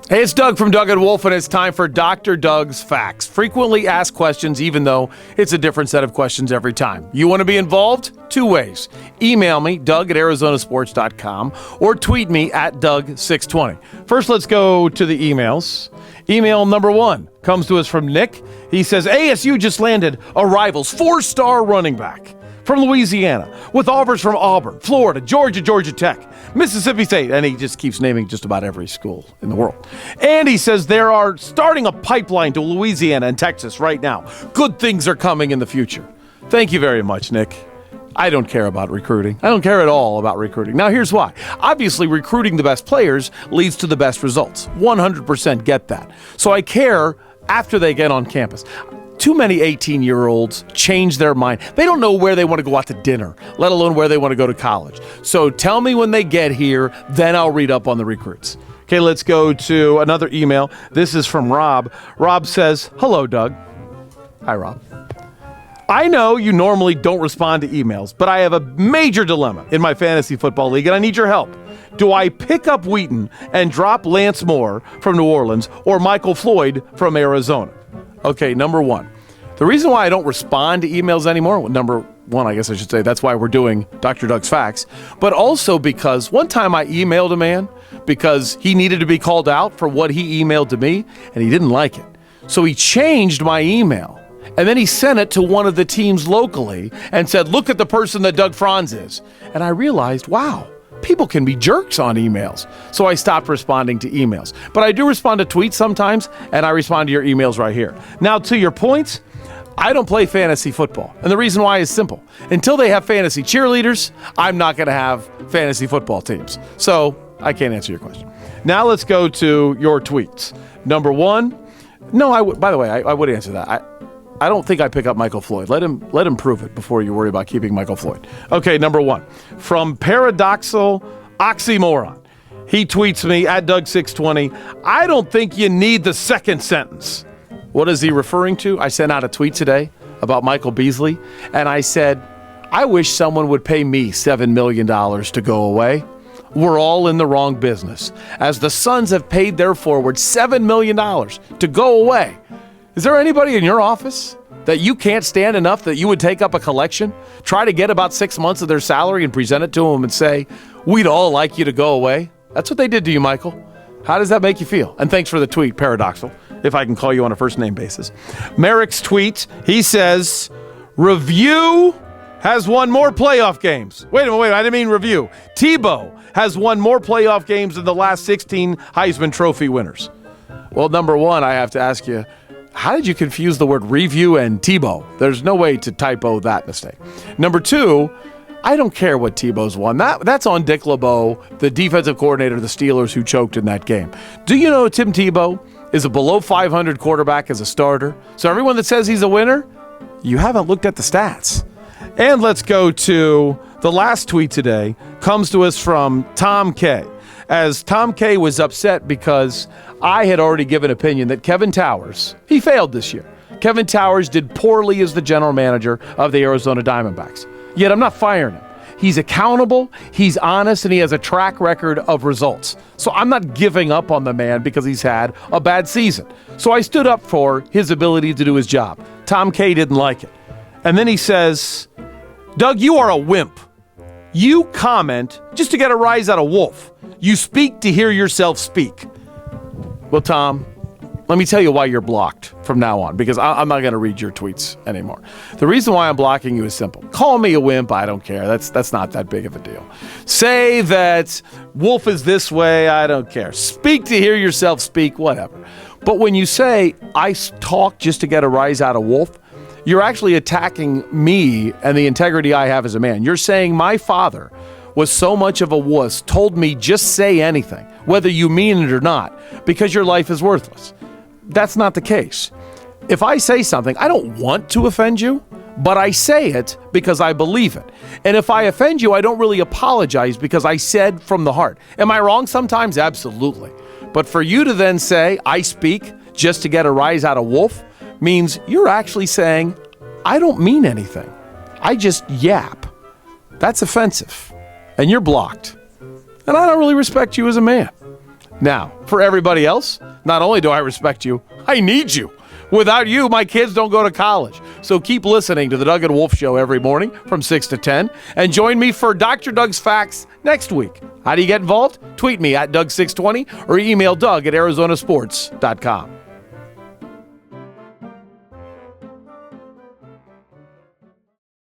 Hey, it's Doug from Doug and Wolf, and it's time for Dr. Doug's Facts. Frequently asked questions, even though it's a different set of questions every time. You want to be involved? Two ways. Email me, doug@arizonasports.com, or tweet me at Doug620. First, let's go to the emails. Email number one comes to us from Nick. He says, ASU just landed a rival's 4-star running back from Louisiana, with offers from Auburn, Florida, Georgia Tech, Mississippi State, and he just keeps naming just about every school in the world. And he says they are starting a pipeline to Louisiana and Texas right now. Good things are coming in the future. Thank you very much, Nick. I don't care about recruiting. I don't care at all about recruiting. Now, here's why. Obviously, recruiting the best players leads to the best results. 100% get that. So I care after they get on campus. Too many 18-year-olds change their mind. They don't know where they want to go out to dinner, let alone where they want to go to college. So tell me when they get here, then I'll read up on the recruits. Okay, let's go to another email. This is from Rob. Rob says, hello, Doug. Hi, Rob. I know you normally don't respond to emails, but I have a major dilemma in my fantasy football league, and I need your help. Do I pick up Wheaton and drop Lance Moore from New Orleans or Michael Floyd from Arizona? Okay, number one. The reason why I don't respond to emails anymore, number one, I guess I should say, that's why we're doing Dr. Doug's Facts, but also because one time I emailed a man because he needed to be called out for what he emailed to me, and he didn't like it. So he changed my email, and then he sent it to one of the teams locally and said, look at the person that Doug Franz is. And I realized, wow, people can be jerks on emails. So I stopped responding to emails. But I do respond to tweets sometimes, and I respond to your emails right here. Now, to your points, I don't play fantasy football. And the reason why is simple. Until they have fantasy cheerleaders, I'm not going to have fantasy football teams. So I can't answer your question. Now let's go to your tweets. Number one, by the way, I would answer that. I don't think I pick up Michael Floyd. Let him prove it before you worry about keeping Michael Floyd. Okay, number one, from Paradoxal Oxymoron. He tweets me at Doug620. I don't think you need the second sentence. What is he referring to? I sent out a tweet today about Michael Beasley, and I said, I wish someone would pay me $7 million to go away. We're all in the wrong business, as the Suns have paid their forward $7 million to go away. Is there anybody in your office that you can't stand enough that you would take up a collection, try to get about 6 months of their salary and present it to them and say, we'd all like you to go away? That's what they did to you, Michael. How does that make you feel? And thanks for the tweet, Paradoxal, if I can call you on a first name basis. Merrick's tweet, he says, Review has won more playoff games. Wait, I didn't mean review. Tebow has won more playoff games than the last 16 Heisman Trophy winners. Well, number one, I have to ask you, how did you confuse the word review and Tebow? There's no way to typo that mistake. Number two, I don't care what Tebow's won. That's on Dick LeBeau, the defensive coordinator of the Steelers who choked in that game. Do you know Tim Tebow is a below 500 quarterback as a starter? So everyone that says he's a winner, you haven't looked at the stats. And let's go to the last tweet today. Comes to us from Tom K. As Tom K was upset because I had already given opinion that Kevin Towers, he failed this year. Kevin Towers did poorly as the general manager of the Arizona Diamondbacks. Yet I'm not firing him. He's accountable, he's honest, and he has a track record of results. So I'm not giving up on the man because he's had a bad season. So I stood up for his ability to do his job. Tom K didn't like it. And then he says, Doug, you are a wimp. You comment just to get a rise out of Wolf. You speak to hear yourself speak. Well, Tom, let me tell you why you're blocked from now on, because I'm not going to read your tweets anymore. The reason why I'm blocking you is simple. Call me a wimp, I don't care. That's not that big of a deal. Say that Wolf is this way, I don't care. Speak to hear yourself speak, whatever. But when you say, I talk just to get a rise out of Wolf, you're actually attacking me and the integrity I have as a man. You're saying my father was so much of a wuss, told me just say anything, whether you mean it or not, because your life is worthless. That's not the case. If I say something, I don't want to offend you, but I say it because I believe it. And if I offend you, I don't really apologize because I said from the heart. Am I wrong sometimes? Absolutely. But for you to then say, I speak just to get a rise out of Wolf, means you're actually saying, I don't mean anything. I just yap. That's offensive. And you're blocked. And I don't really respect you as a man. Now, for everybody else, not only do I respect you, I need you. Without you, my kids don't go to college. So keep listening to the Doug and Wolf Show every morning from 6 to 10. And join me for Dr. Doug's Facts next week. How do you get involved? Tweet me at Doug620 or email Doug at ArizonaSports.com.